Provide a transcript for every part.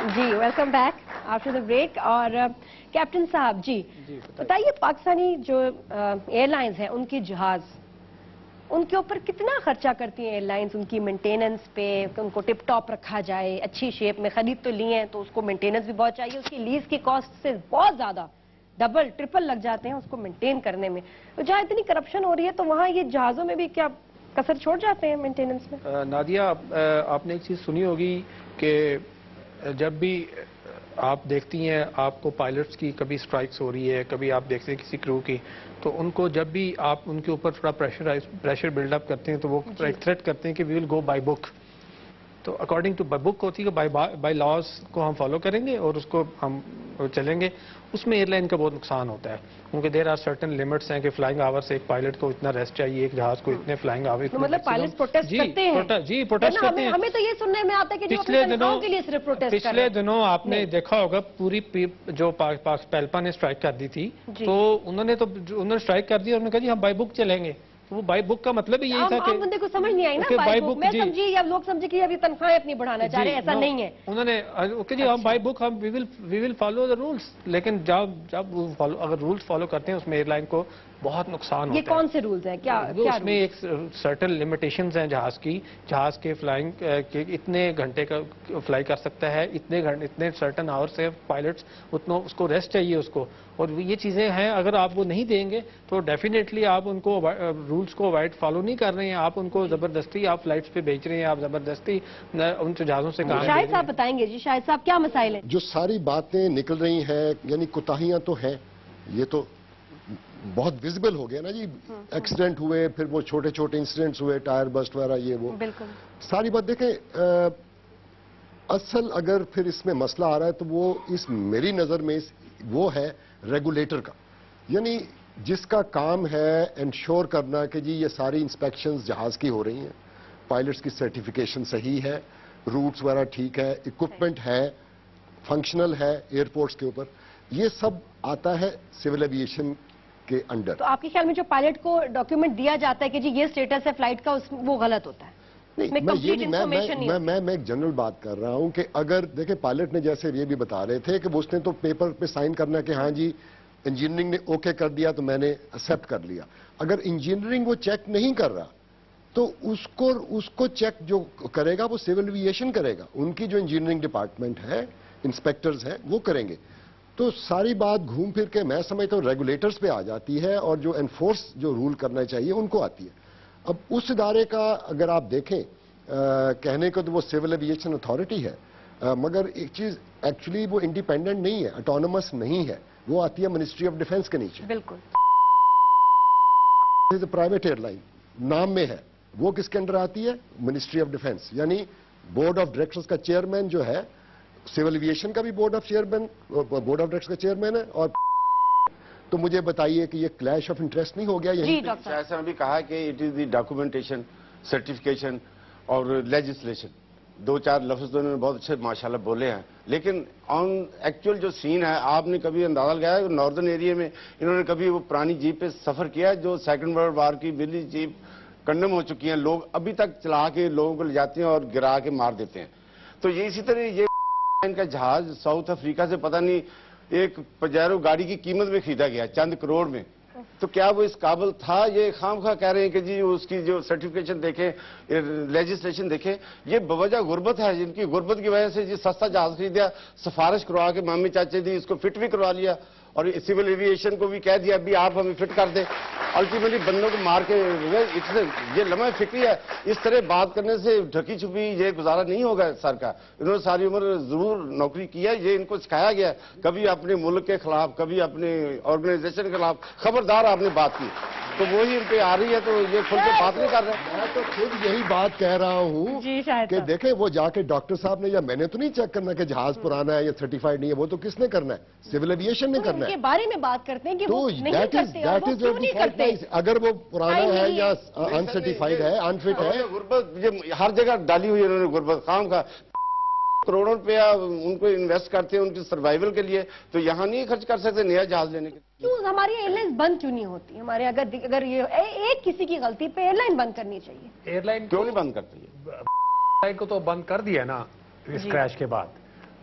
G welcome back after the break. اور captain صاحب جی بتائیے, پاکستانی جو ایئر لائنز ہیں ان کے جہاز, ان کے اوپر کتنا خرچہ کرتی ہیں ایئر لائنز ان کی مینٹیننس پہ, ان کو ٹپ ٹاپ رکھا جائے, اچھی شیپ میں خرید تو لی ہیں تو اس کو مینٹیننس بھی بہت چاہیے, اس کی لیز کی کاسٹ سے بہت زیادہ ڈبل ٹرپل لگ جاتے ہیں اس کو مینٹین کرنے میں. تو جہاں اتنی کرپشن ہو رہی ہے تو وہاں یہ جہازوں میں بھی کیا کسر چھوڑ جاتے ہیں مینٹیننس میں؟ نادیہ, آپ نے ایک چیز سنی ہوگی کہ جب بھی آپ دیکھتی ہیں آپ کو پائلٹس کی کبھی سٹرائکس ہو رہی ہے, کبھی آپ دیکھتے ہیں کسی کرو کی, تو ان کو جب بھی آپ ان کے اوپر تھوڑا پریشر بلڈ اپ کرتے ہیں تو وہ ایک تھریٹ کرتے ہیں کہ وی ول گو بائی بک. تو اکارڈنگ ٹو بک ہوتی ہے کہ بائی لاز کو ہم فالو کریں گے اور اس کو ہم چلیں گے. اس میں ایئر لائن کا بہت نقصان ہوتا ہے کیونکہ دیر آر سرٹن لمٹس ہیں کہ فلائنگ آور سے ایک پائلٹ کو اتنا ریسٹ چاہیے, ایک جہاز کو اتنے فلائنگ آور. مطلب پائلٹس پروٹیسٹ کرتے ہیں؟ جی پروٹیسٹ کرتے ہیں. ہمیں تو یہ سننے میں آتا ہے کہ پچھلے دنوں آپ نے دیکھا ہوگا پوری جو پیلپا نے اسٹرائک کر دی تھی تو انہوں نے اسٹرائک کر دی اور انہوں نے کہا جی ہم بائی بک چلیں گے. وہ بائی بک کا مطلب ہی یہی تھا کہ بندے کو سمجھ نہیں آئی نا بائی بک. میں سمجھی یا لوگ سمجھے کہ ابھی تنخواہیں اپنی بڑھانا چاہ رہے ہیں, ایسا نہیں ہے. انہوں نے کہ جی ہم بائی بک ہم وی ول فالو دا رولس, لیکن جب اگر رولس فالو کرتے ہیں اس میں ایئر لائن کو بہت نقصان ہوتا ہے. یہ کون سے رولز ہیں؟ کیا اس میں ایک سرٹن لمیٹیشنز ہیں جہاز کی, جہاز کے فلائنگ کے اتنے گھنٹے کا فلائی کر سکتا ہے, اتنے سرٹن آور سے پائلٹس اتنا اس کو ریسٹ چاہیے اس کو, اور یہ چیزیں ہیں. اگر آپ وہ نہیں دیں گے تو ڈیفینیٹلی آپ ان کو رولس کو وائڈ فالو نہیں کر رہے ہیں, آپ ان کو زبردستی آپ فلائٹس پہ بیچ رہے ہیں, آپ زبردستی ان جہازوں سے کام. شاہد صاحب بتائیں گے. جی شاہد صاحب کیا مسائل ہیں؟ جو ساری باتیں نکل رہی ہیں یعنی کوتاہیاں تو ہیں, یہ تو بہت ویزیبل ہو گیا نا جی. ایکسیڈنٹ ہوئے, پھر وہ چھوٹے چھوٹے انسیڈنٹس ہوئے, ٹائر بسٹ وغیرہ, یہ وہ بالکل ساری بات. دیکھیں اصل اگر پھر اس میں مسئلہ آ رہا ہے تو وہ میری نظر میں وہ ہے ریگولیٹر کا, یعنی جس کا کام ہے انشور کرنا کہ جی یہ ساری انسپیکشنز جہاز کی ہو رہی ہیں, پائلٹس کی سرٹیفیکیشن صحیح ہے, روٹس وغیرہ ٹھیک ہے, اکوپمنٹ ہے, فنکشنل ہے ایئرپورٹس کے اوپر, یہ سب آتا ہے سول ایویشن کے انڈر. تو آپ کے خیال میں جو پائلٹ کو ڈاکیومنٹ دیا جاتا ہے کہ جی یہ سٹیٹس ہے فلائٹ کا, وہ غلط ہوتا ہے؟ میں ایک جنرل بات کر رہا ہوں کہ اگر دیکھیں پائلٹ نے جیسے یہ بھی بتا رہے تھے کہ اس نے تو پیپر پہ سائن کرنا کہ ہاں جی انجینئرنگ نے اوکے کر دیا تو میں نے ایکسپٹ کر لیا. اگر انجینئرنگ وہ چیک نہیں کر رہا تو اس کو چیک جو کرے گا وہ سول ایویشن کرے گا, ان کی جو انجینئرنگ ڈپارٹمنٹ ہے, انسپیکٹرز ہیں, وہ کریں گے. تو ساری بات گھوم پھر کے میں سمجھتا ہوں ریگولیٹرز پہ آ جاتی ہے, اور جو انفورس جو رول کرنا چاہیے ان کو آتی ہے. اب اس ادارے کا اگر آپ دیکھیں کہنے کو تو وہ سول ایویشن اتھارٹی ہے, مگر ایک چیز ایکچولی وہ انڈیپینڈنٹ نہیں ہے, اٹانومس نہیں ہے, وہ آتی ہے منسٹری آف ڈیفنس کے نیچے. بالکل پرائیویٹ ایئر لائن نام میں ہے, وہ کس کے انڈر آتی ہے؟ Ministry of defence. یعنی بورڈ آف ڈائریکٹرز کا چیئرمین جو ہے, سول ایویشن کا بھی بورڈ آف ڈائریکٹرز کا چیئرمین ہے. اور تو مجھے بتائیے کہ یہ کلیش آف انٹرسٹ نہیں ہو گیا؟ جی ایسا بھی کہا کہ it is the documentation, certification اور لیجسلیشن, دو چار لفظ تو انہوں نے بہت اچھے ماشاءاللہ بولے ہیں, لیکن آن ایکچوئل جو سین ہے آپ نے کبھی اندازہ لگایا کہ ناردرن ایریا میں انہوں نے کبھی وہ پرانی جیپ پہ سفر کیا جو سیکنڈ ورلڈ وار کی بلی جیپ کنڈم ہو چکی ہیں, لوگ ابھی تک چلا کے لوگوں کو لے جاتے ہیں اور گرا کے مار دیتے ہیں. تو یہ اسی طرح یہ ان کا جہاز ساؤتھ افریقہ سے پتہ نہیں ایک پجیرو گاڑی کی قیمت میں خریدا گیا, چند کروڑ میں. تو کیا وہ اس قابل تھا؟ یہ خام خواہ کہہ رہے ہیں کہ جی اس کی جو سرٹیفکیشن دیکھیں, لیجسلیشن دیکھیں. یہ بوجہ غربت ہے, جن کی غربت کی وجہ سے جی سستا جہاز خریدیا, سفارش کروا کے مامی چاچے دی اس کو فٹ بھی کروا لیا, اور سول ایویشن کو بھی کہہ دیا ابھی آپ ہمیں فٹ کر دیں. الٹیمیٹلی بندوں کو مار کے یہ لمحہ فکری ہے. اس طرح بات کرنے سے ڈھکی چھپی یہ گزارا نہیں ہوگا سر کا. انہوں نے ساری عمر ضرور نوکری کیا, یہ ان کو سکھایا گیا, کبھی اپنے ملک کے خلاف, کبھی اپنے آرگنائزیشن کے خلاف خبردار آپ نے بات کی, تو وہی ان پہ آ رہی ہے. تو یہ کھل کے بات نہیں کر رہے. میں تو خود یہی بات کہہ رہا ہوں کہ دیکھیں وہ جا کے ڈاکٹر صاحب نے, یا میں نے تو نہیں چیک کرنا کہ جہاز پرانا ہے یا سرٹیفائڈ نہیں ہے, وہ تو کس نے کرنا ہے؟ سول ایویشن نے کرنا ہے. کے بارے میں بات کرتے ہیں کہ وہ نہیں کرتے, اور وہ کیوں نہیں کرتے؟ اگر وہ پرانا ہے یا انسرٹیفائڈ ہے, انفٹ ہے. غربت ہر جگہ ڈالی ہوئی انہوں نے غربت خام کا. کروڑوں روپیہ ان کو انویسٹ کرتے ہیں ان کی سروائیول کے لیے, تو یہاں نہیں خرچ کر سکتے نیا جہاز لینے کے لیے. کیوں ہماری ایئر لائنز بند کیوں نہیں ہوتی؟ ہمارے اگر یہ ایک کسی کی غلطی پہ ایئر لائن بند کرنی چاہیے. ایئر لائن کیوں نہیں بند کرتی ہے؟ کو تو بند کر دیا نا اس کریش کے بعد.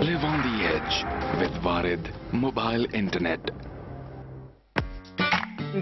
Live on the edge with Varid Mobile Internet.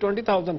20,000,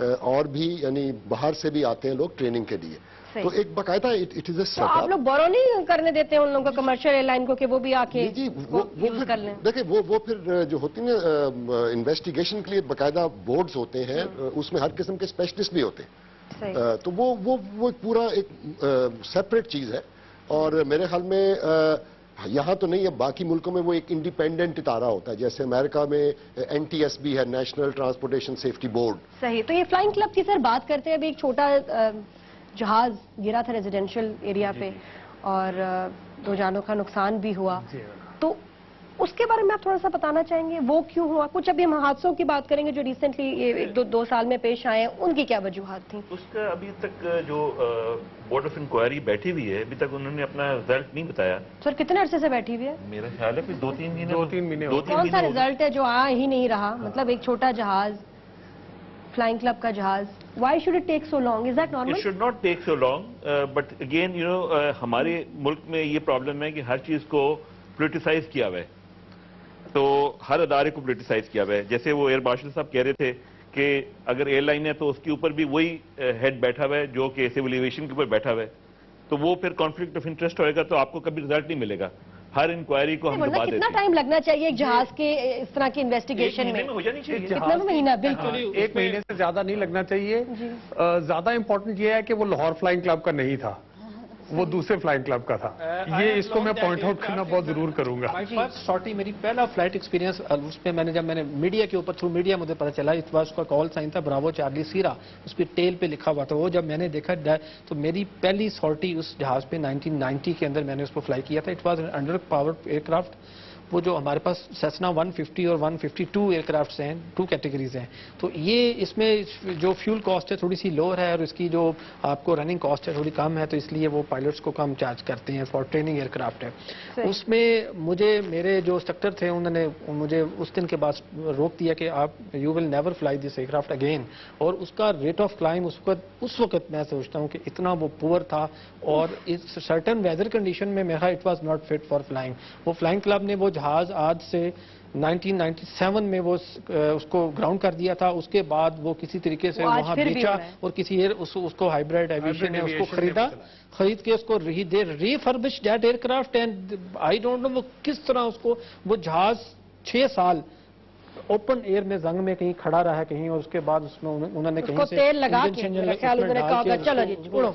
اور بھی یعنی باہر سے بھی آتے ہیں لوگ ٹریننگ کے لیے. تو ایک باقاعدہ it is a set up. آپ لوگ بورو نہیں کرنے دیتے ہیں ان لوگوں کو کمرشل ایئر لائن کو کہ وہ بھی آ کے جی وہ کر لیں؟ دیکھیں وہ پھر جو ہوتی ہیں انویسٹیگیشن کے لیے باقاعدہ بورڈز ہوتے ہیں, اس میں ہر قسم کے اسپیشلسٹ بھی ہوتے ہیں. تو وہ پورا ایک سیپریٹ چیز ہے. اور میرے خیال میں یہاں تو نہیں ہے, باقی ملکوں میں وہ ایک انڈیپینڈنٹ ادارہ ہوتا ہے, جیسے امریکہ میں NTSB ہے, نیشنل ٹرانسپورٹیشن سیفٹی بورڈ. صحیح. تو یہ فلائنگ کلب کی سر بات کرتے ہیں, ابھی ایک چھوٹا جہاز گرا تھا ریزیڈینشل ایریا پہ اور 2 جانوں کا نقصان بھی ہوا, تو اس کے بارے میں آپ تھوڑا سا بتانا چاہیں گے وہ کیوں ہوا؟ کچھ ابھی ہم حادثوں کی بات کریں گے جو ریسنٹلی 2 سال میں پیش آئے ہیں, ان کی کیا وجوہات تھیں؟ اس کا ابھی تک جو بورڈ آف انکوائری بیٹھی ہوئی ہے, ابھی تک انہوں نے اپنا رزلٹ نہیں بتایا. سر کتنے عرصے سے بیٹھی ہوئی ہے؟ میرا خیال ہے 2-3 مہینے. 2-3 مہینے. کون سا رزلٹ ہے جو آ ہی نہیں رہا؟ مطلب ایک چھوٹا جہاز, فلائنگ کلب کا جہاز, why should it take so long? Is that normal? It should not take so long, but again ہمارے ملک میں یہ پرابلم ہے کہ ہر چیز کو پولیٹیسائز کیا ہوا ہے, تو ہر ادارے کو پولیٹیسائز کیا ہوا ہے. جیسے وہ ایئر مارشل صاحب کہہ رہے تھے کہ اگر ایئر لائن ہے تو اس کے اوپر بھی وہی ہیڈ بیٹھا ہوا ہے جو کہ سول ایویشن کے اوپر بیٹھا ہوا ہے, تو وہ پھر کانفلکٹ آف انٹرسٹ ہوئے گا تو آپ کو کبھی رزلٹ نہیں ملے گا. ہر انکوائری کو ہم دبا دیتے ہیں. کتنا ٹائم لگنا چاہیے ایک جہاز کے اس طرح کی انویسٹیگیشن میں؟ ہو جانی چاہیے. کتنا مہینہ؟ بالکل 1 مہینے سے زیادہ نہیں لگنا چاہیے. زیادہ امپورٹنٹ یہ ہے کہ وہ لاہور فلائنگ کلب کا نہیں تھا, وہ دوسرے فلائنگ کلب کا تھا. یہ اس کو میں پوائنٹ آؤٹ کرنا بہت ضرور کروں گا. فرسٹ سارٹی میری پہلا فلائٹ ایکسپیرینس, اس پہ جب میں نے میڈیا کے اوپر تھرو میڈیا مجھے پتا چلا, اس بار اس کا کال سائن تھا براوو چارلی سیرا, اس پہ ٹیل پہ لکھا ہوا تھا. وہ جب میں نے دیکھا تو میری پہلی سارٹی اس جہاز پہ 1990 کے اندر میں نے اس کو فلائی کیا تھا. It was under power aircraft. وہ جو ہمارے پاس سیسنا 150 اور 152 ایئر کرافٹس ہیں, 2 کیٹیگریز ہیں. تو یہ اس میں جو فیول کاسٹ ہے تھوڑی سی لوور ہے, اور اس کی جو آپ کو رننگ کاسٹ ہے تھوڑی کم ہے, تو اس لیے وہ پائلٹس کو کم چارج کرتے ہیں فار ٹریننگ ایئر کرافٹ ہے. اس میں مجھے میرے جو انسٹرکٹر تھے انہوں نے مجھے اس دن کے بعد روک دیا کہ آپ you will never fly this aircraft again. اور اس کا ریٹ آف کلائم اس وقت میں سوچتا ہوں کہ اتنا وہ پور تھا, اور اس سرٹن ویدر کنڈیشن میں میرا it was not fit for flying. وہ فلائنگ کلب نے وہ جہاز آج سے 1997 میں وہ اس کو گراؤنڈ کر دیا تھا. اس کے بعد وہ کسی طریقے سے وہاں بیچا, اور کسی اس کو ہائیبریڈ ایویشن نے اس کو خرید کے اس کو refurbish that aircraft. And I don't know وہ کس طرح اس کو, وہ جہاز 6 سال اوپن ایئر میں زنگ میں کہیں کھڑا رہا ہے کہیں, اور اس کے بعد اس میں انہوں نے کہیں سے تیل لگا کے چلو جی اڑو.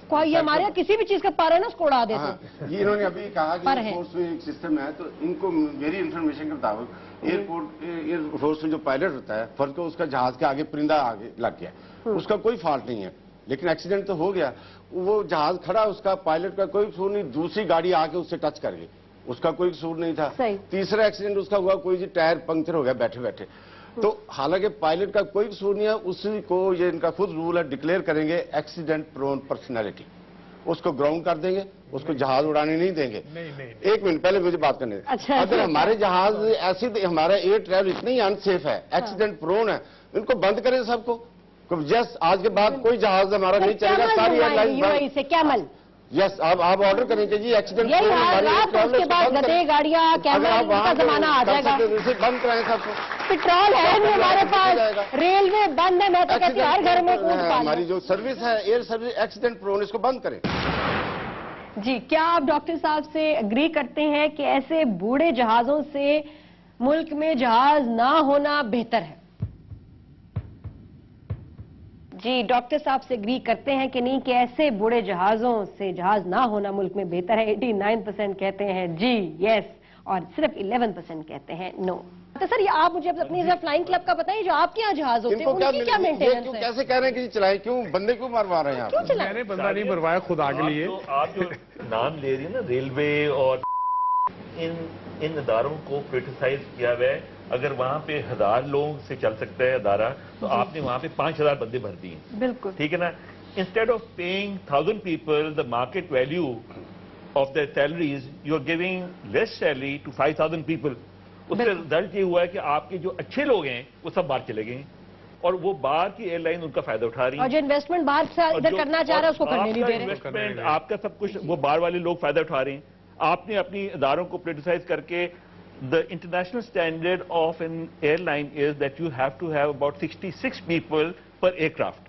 کوئی ہمارے یہاں کسی بھی چیز کا پار ہے نا اس کو اڑا دیتے. جی انہوں نے ابھی کہا کہ ایئر فورس میں ایک سسٹم ہے, تو ان کو میری انفارمیشن کے مطابق ایئر فورس میں جو پائلٹ ہوتا ہے, فرض کو اس کا جہاز کے آگے پرندہ آگے لگ گیا, اس کا کوئی فالٹ نہیں ہے, لیکن ایکسیڈنٹ تو ہو گیا. وہ جہاز کھڑا, اس کا پائلٹ کا کوئی قصور نہیں, دوسری گاڑی آ کے اس سے ٹچ کر گئی, اس کا کوئی قصور نہیں تھا. تیسرا ایکسیڈنٹ اس کا ہوا, کوئی ٹائر پنکچر ہو گیا بیٹھے بیٹھے. تو حالانکہ پائلٹ کا کوئی قصور نہیں ہے, اسی کو یہ ان کا خود رول ہے ڈکلیئر کریں گے ایکسیڈنٹ پرون پرسنالٹی, اس کو گراؤنڈ کر دیں گے, اس کو جہاز اڑانے نہیں دیں گے. 1 منٹ پہلے مجھے بات کرنے دیں. اگر ہمارے جہاز ایسی, ہمارا ایئر ٹریول اتنا ہی انسیف ہے, ایکسیڈنٹ پرون ہے, ان کو بند کریں سب کو. یس آج کے بعد کوئی جہاز ہمارا نہیں چلے گا, ساری ایئر لائن. یس آپ آرڈر کریں کہ جی ایکسیڈنٹ گاڑیاں کا زمانہ آ جائے گا, بند کرائیں سب کو. پیٹرول ہے ہمارے پاس, ریلوے بند ہے, میں تو کہتی ہوں ہر گھر میں ہماری جو سروس ہے ایئر سروس ایکسیڈنٹ پرون, اس کو بند کریں. جی کیا آپ ڈاکٹر صاحب سے اگری کرتے ہیں کہ ایسے بوڑھے جہازوں سے ملک میں جہاز نہ ہونا بہتر ہے؟ جی ڈاکٹر صاحب سے اگری کرتے ہیں کہ نہیں کہ ایسے بڑے جہازوں سے جہاز نہ ہونا ملک میں بہتر ہے؟ 89% کہتے ہیں جی یس, اور صرف 11% کہتے ہیں نو. تو سر یہ آپ مجھے اپنی فلائنگ کلب کا بتائیں, جو آپ کے یہاں جہاز ہوتے ہیں ان کی کیا مینٹیننس ہے؟ کیسے کہہ رہے ہیں کہ چلائیں, کیوں بندے کیوں مروا رہے ہیں آپ؟ میں نے بندہ نہیں مروایا, خدا کے لیے. آپ جو نام لے رہی ہیں نا ریلوے اور ان اداروں کو پولیٹیسائز کیا ہوا ہے. اگر وہاں پہ 1000 لوگوں سے چل سکتا ہے ادارہ, تو آپ نے وہاں پہ 5000 بندے بھر دیے. بالکل ٹھیک ہے نا. Instead of paying 1000 people the market value of the salaries, you are giving less salary to 5000 people. اس سے رزلٹ یہ ہوا ہے کہ آپ کے جو اچھے لوگ ہیں وہ سب باہر چلے گئے, اور وہ باہر کی ایئر لائن ان کا فائدہ اٹھا رہی ہیں, اور جو انویسٹمنٹ باہر سے ادھر کرنا چاہ رہا ہے اس کو کرنے نہیں دے رہے. انویسٹمنٹ آپ کا سب کچھ وہ باہر والے لوگ فائدہ اٹھا رہے ہیں. آپ نے اپنی اداروں کو پولیٹیسائز کر کے the international standard of an airline is that you have to have about 66 people per aircraft.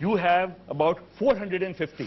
You have about 450.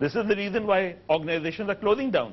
This is the reason why organizations are closing down.